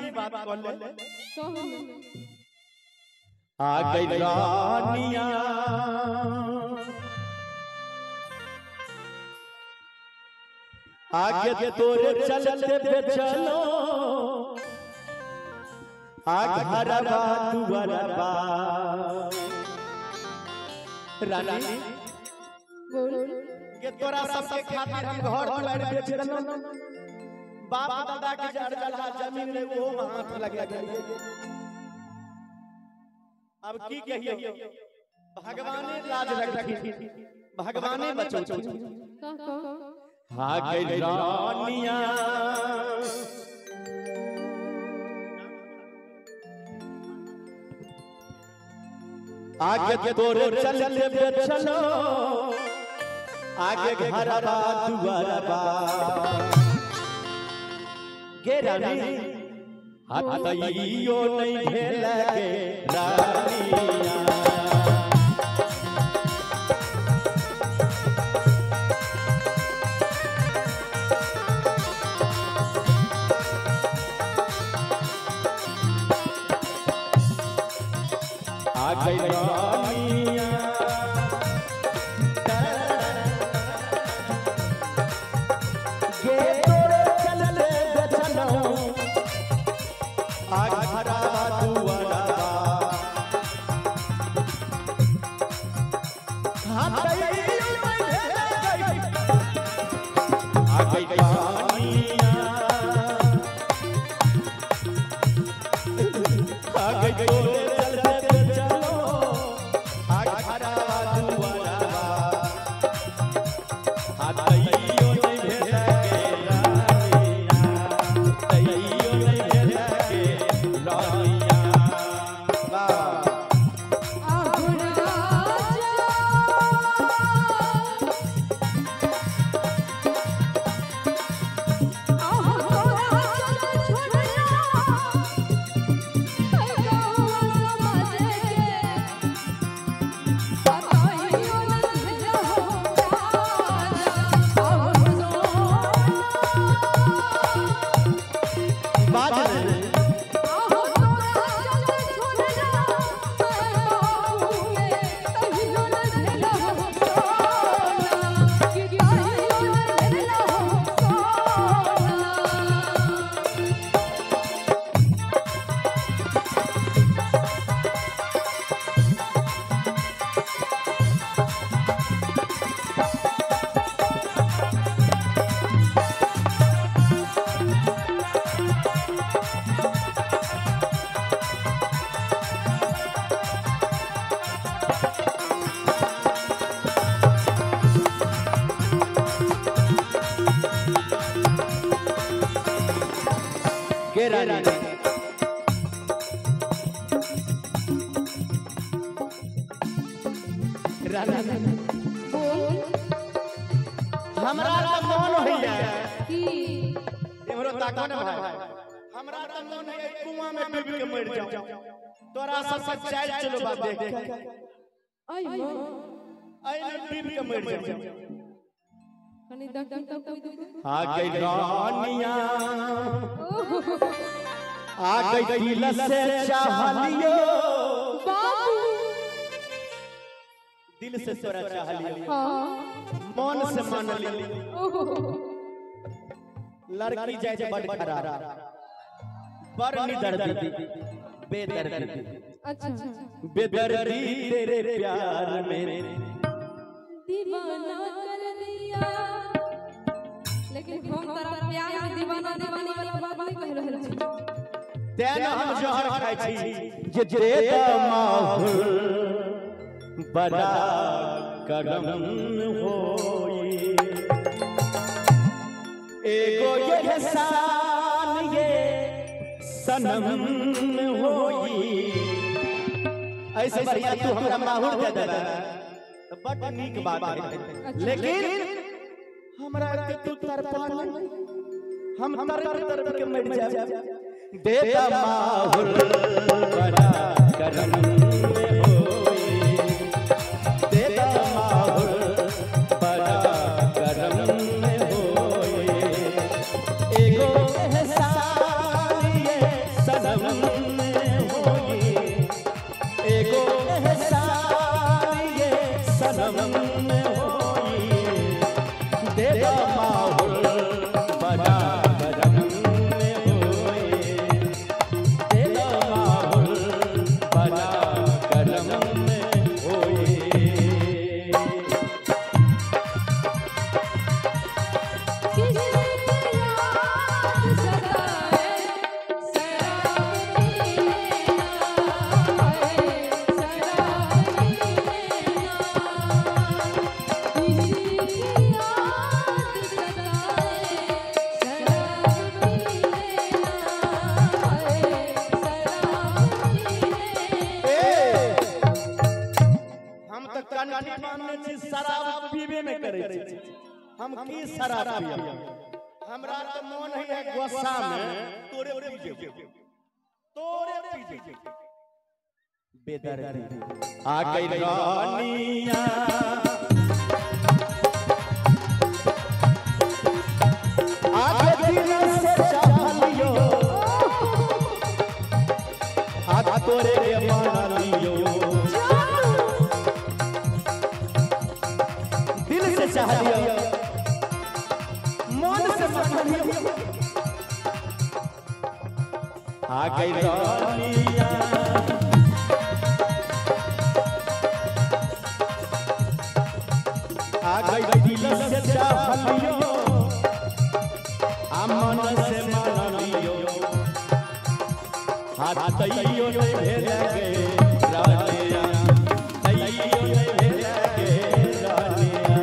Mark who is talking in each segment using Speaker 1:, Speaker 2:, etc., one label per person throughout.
Speaker 1: भी बात कर ले
Speaker 2: आ गई रानिया आगे तोरे चलते पे चलो घरवा दुआरवा रानी
Speaker 3: बोल
Speaker 1: के तोरा सबके खातिर हम घर दुआर बेच देलो बाप दादा के जड़ जला जमीन में वो हाथ लगा दिए अब की कहियो भगवाने लाज रखी भगवाने बचो
Speaker 2: आ गई रानिया आगे तोरे चलते पे चलो आगे घरवा दुआरवा गे रानी हाथइयो नहीं भेल के रानिया आ गई रानिया गे तोरे चलले चलो घरवा दुआरवा हाथइयो नहीं भेल आ गई रानिया आ गई तोरे हमरा त मन होइया
Speaker 3: की
Speaker 1: हमरो ताको न भाई हमरा त मन है कुआं में डूब के मर जाऊं तोरा सब चाल चलो बात देख
Speaker 3: आई मां
Speaker 1: आई डूब के मर जाऊं
Speaker 3: कनी दक कोई दो
Speaker 2: आ गई रानिया आ गई दिल से चाह लियो
Speaker 3: बाबू
Speaker 1: दिल से तोरा चाह लियो
Speaker 3: हां
Speaker 1: मन से मान लियो
Speaker 3: ओहो
Speaker 1: लड़की जाय जे बड़ खराब पर निदर्दी बेदर्दी
Speaker 3: अच्छा
Speaker 2: बेदर्दी तेरे प्यार में
Speaker 3: दीवाना कर दिया लेकिन हम तोरा प्यार में दीवाना दीवानी वाली बात नहीं कह रहल छी
Speaker 1: तेन हम जहर खाइ छी
Speaker 2: जे माहौल बड़ा करम होई एगो ये एहसान ये सनम होई
Speaker 1: ऐसे बढ़िया तू हमरा माहौल दे देबे तो बड़ नीक बात है लेकिन हमरा के तू तरपाल हम तर के मर जाब
Speaker 2: देता माहौल बड़ा करम होई देता माहौल बड़ा करम होई एगो एहसान ये
Speaker 1: पाने छी शराब पीबे में करे छी हम की शराब पियब हमरा तो मन है गुस्सा में तोरे पीजे बेदर्दी आ गई रानिया आगे दिल से चाहलियो आ तोरे के माना लियो दिल से चाहलियो मन से चाहलियो आ गई रानिया आ गई दिल से चाहलियो मन से मान लियो हाथ तैयो नहीं भेज के रानिया तैयो नहीं भेज के रानिया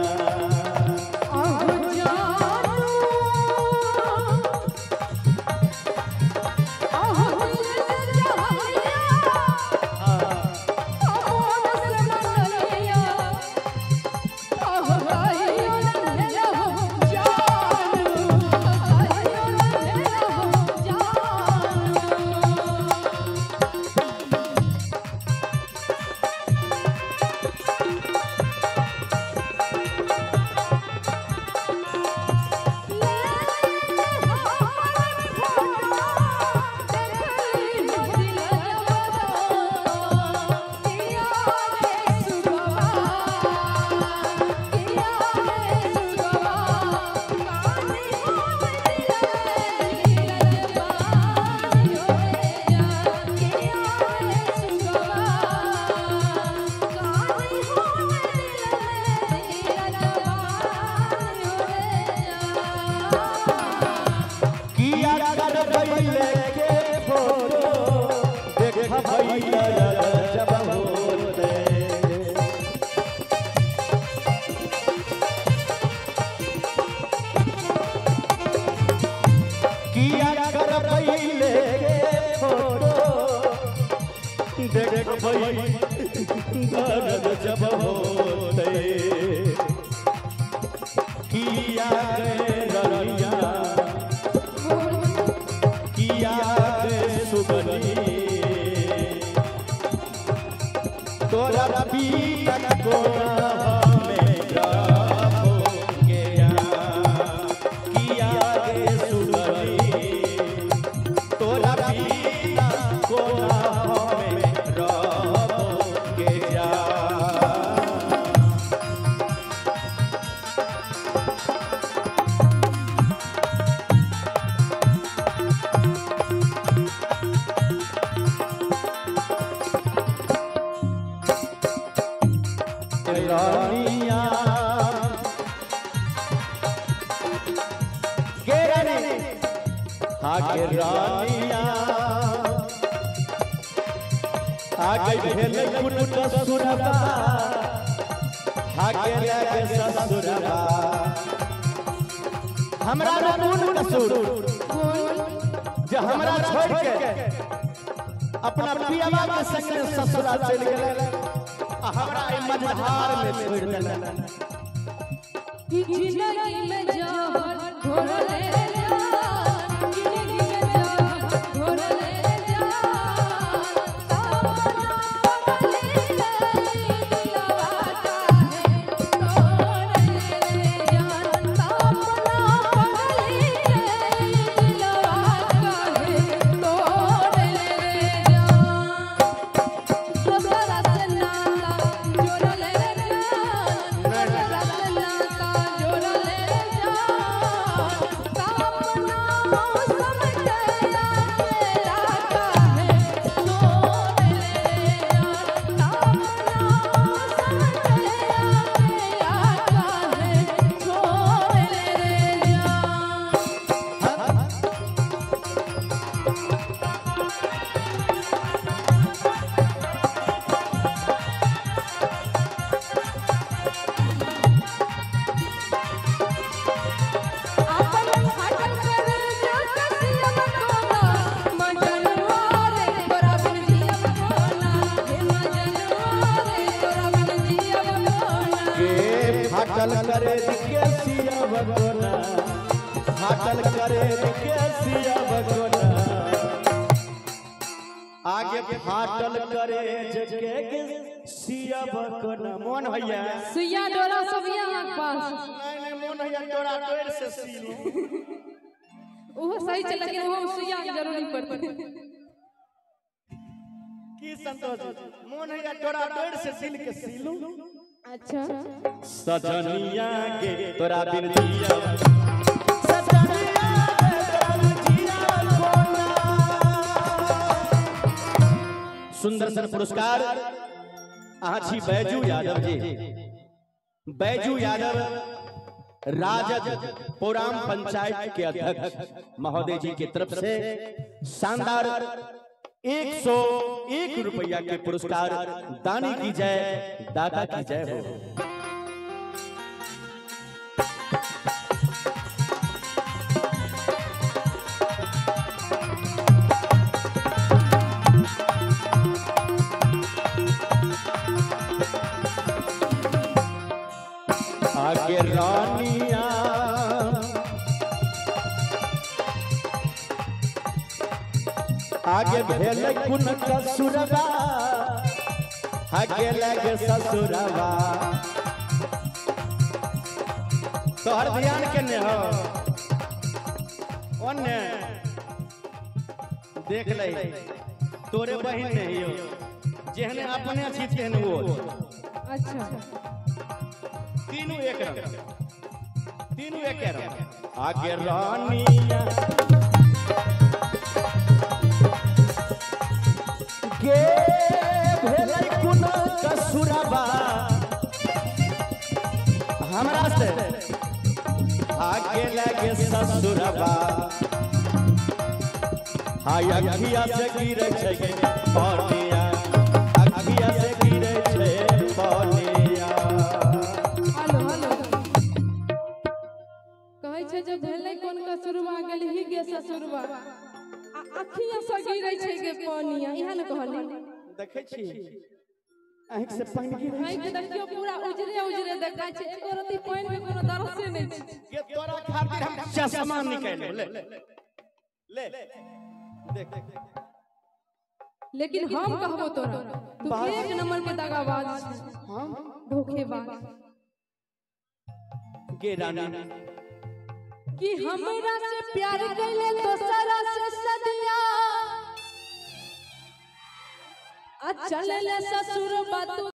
Speaker 1: देख भाई दर्द जब होते किया रनिया किया सुगनी तोरा पीत को रानिया के रानी आगे रानिया आगे भेले कुन कसुरबा आगे लागे ससुरबा हमरा कुन कसूर जे हमरा छोड़ के अपना पियावा के संग ससुराल चल गेले हमरा ई मझधार में छोड़ देला
Speaker 3: कि जिंदगी में जहर घोरले जा जिंदगी में जहर घोरले जा ताना पगली दिलवा काहे तोड़ले जान ताना पगली दिलवा काहे तोड़ले जान
Speaker 1: करे के सिया बकोना फाटल करे के सिया बकोना आगे फाटल करे के सिया बकोना मन भैया
Speaker 3: सुइया डोरा सब यहाँ के पास
Speaker 1: नहीं मन भैया डोरा डोर से सीलू
Speaker 3: वो सही चल लेकिन वो सुइया की जरूरी पड़ती
Speaker 1: की संतोष मन भैया डोरा डोर से सील के सीलू
Speaker 3: अच्छा
Speaker 1: सजनिया के तोरा बिन जिया सजनिया के तोरा बिन जिया कोना सुंदर सन पुरस्कार आछी बैजू यादव जी बैजू यादव राजद पोराम पंचायत के अध्यक्ष महोदय जी की तरफ से शानदार 101 रुपया के पुरस्कार दानी की जय दाता की जय हो। आगे रानिया आगे भेल कुन कसुरवा आगे लगे ससुरवा तोहर ध्यान केने हो ओने देख ले तोरे बहिन नहीं हो जेहने अपने छी तेहने वो
Speaker 3: अच्छा
Speaker 1: तीनों एक रंग आगे रानिया के भेलै कुन कसुरवा हमरा से आगे लगे ससुरवा हाय अखिया से गिरै छै पानिया अखिया से गिरै छै पानिया
Speaker 3: हेलो हेलो कहै छै जे भेलै कोन कसुरवा गेल ही गे ससुरवा अखिया से गिरै छै गे पानिया इहा न कहली
Speaker 1: देखै छी आँख से पानी गिरै
Speaker 3: आँख देखियो पूरा उजरे उजरे देखाय छै एको रति पानी में कोनो दरसे नहीं छै
Speaker 1: के तोरा खातिर हम चश्मा निकाल ले देख
Speaker 3: लेकिन हम कहबो तोरा तू एक नंबर के दगाबाज छै
Speaker 1: हम
Speaker 3: धोखेबाज
Speaker 1: के रानी
Speaker 3: कि हमरा से प्यार कैले दोसरा से सदिया आ चले ले ससुर बात